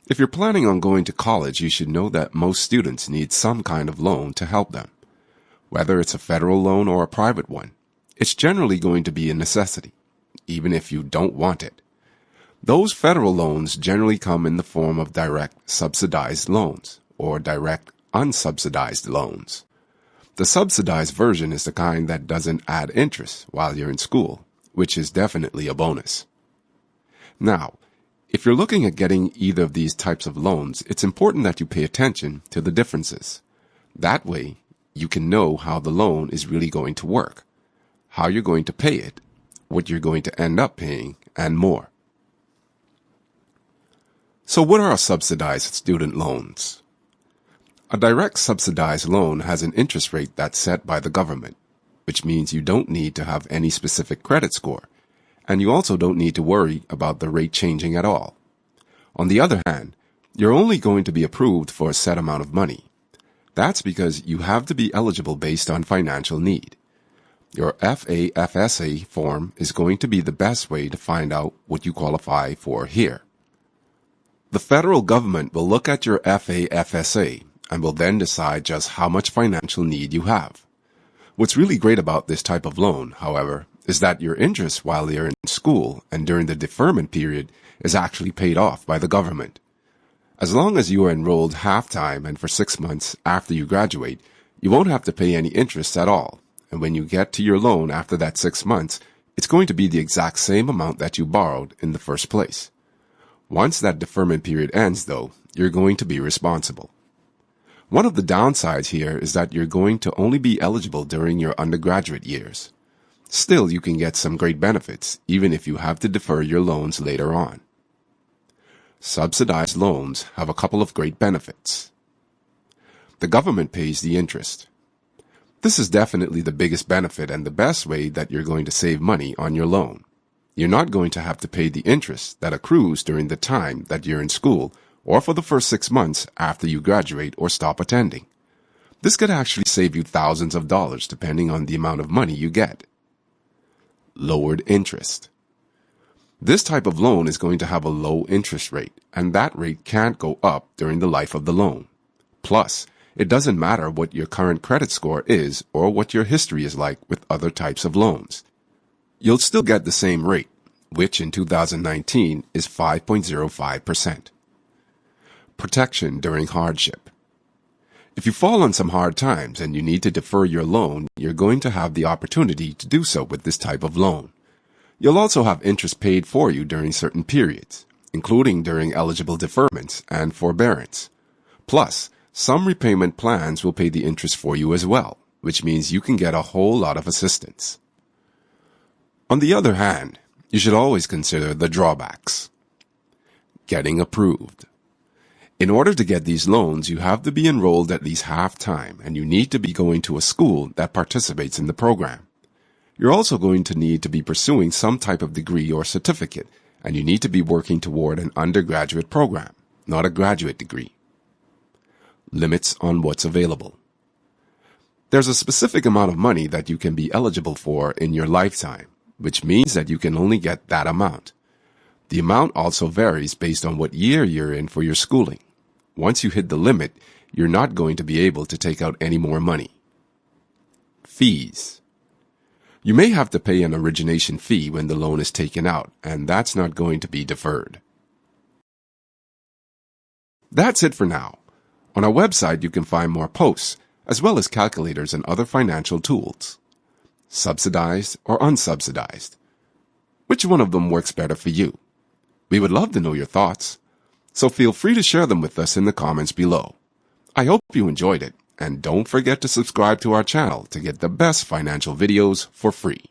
If you're planning on going to college, you should know that most students need some kind of loan to help them. Whether it's a federal loan or a private one, it's generally going to be a necessity, even if you don't want it. Those federal loans generally come in the form of direct subsidized loans or direct unsubsidized loans. The subsidized version is the kind that doesn't add interest while you're in school, which is definitely a bonus. Now, if you're looking at getting either of these types of loans, it's important that you pay attention to the differences. That way, you can know how the loan is really going to work, how you're going to pay it, what you're going to end up paying, and more. So what are subsidized student loans? A direct subsidized loan has an interest rate that's set by the government, which means you don't need to have any specific credit score, and you also don't need to worry about the rate changing at all. On the other hand, you're only going to be approved for a set amount of money. That's because you have to be eligible based on financial need. Your FAFSA form is going to be the best way to find out what you qualify for here. The federal government will look at your FAFSA and will then decide just how much financial need you have. What's really great about this type of loan, however, is that your interest while you're in school and during the deferment period is actually paid off by the government. As long as you are enrolled half-time and for 6 months after you graduate, you won't have to pay any interest at all. And when you get to your loan after that 6 months, it's going to be the exact same amount that you borrowed in the first place. Once that deferment period ends, though, you're going to be responsible. One of the downsides here is that you're going to only be eligible during your undergraduate years. Still, you can get some great benefits, even if you have to defer your loans later on. Subsidized loans have a couple of great benefits. The government pays the interest. This is definitely the biggest benefit and the best way that you're going to save money on your loan. You're not going to have to pay the interest that accrues during the time that you're in school or for the first 6 months after you graduate or stop attending. This could actually save you thousands of dollars depending on the amount of money you get. Lowered interest. This type of loan is going to have a low interest rate, and that rate can't go up during the life of the loan. Plus, it doesn't matter what your current credit score is or what your history is like with other types of loans. You'll still get the same rate, which in 2019 is 5.05%. Protection during hardship. If you fall on some hard times and you need to defer your loan, you're going to have the opportunity to do so with this type of loan. You'll also have interest paid for you during certain periods, including during eligible deferments and forbearance. Plus, some repayment plans will pay the interest for you as well, which means you can get a whole lot of assistance. On the other hand, you should always consider the drawbacks. Getting approved. In order to get these loans, you have to be enrolled at least half-time, and you need to be going to a school that participates in the program. You're also going to need to be pursuing some type of degree or certificate, and you need to be working toward an undergraduate program, not a graduate degree. Limits on what's available. There's a specific amount of money that you can be eligible for in your lifetime, which means that you can only get that amount. The amount also varies based on what year you're in for your schooling. Once you hit the limit, you're not going to be able to take out any more money. Fees. You may have to pay an origination fee when the loan is taken out, and that's not going to be deferred. That's it for now. On our website, you can find more posts, as well as calculators and other financial tools. Subsidized or unsubsidized? Which one of them works better for you? We would love to know your thoughts, so feel free to share them with us in the comments below. I hope you enjoyed it, and don't forget to subscribe to our channel to get the best financial videos for free.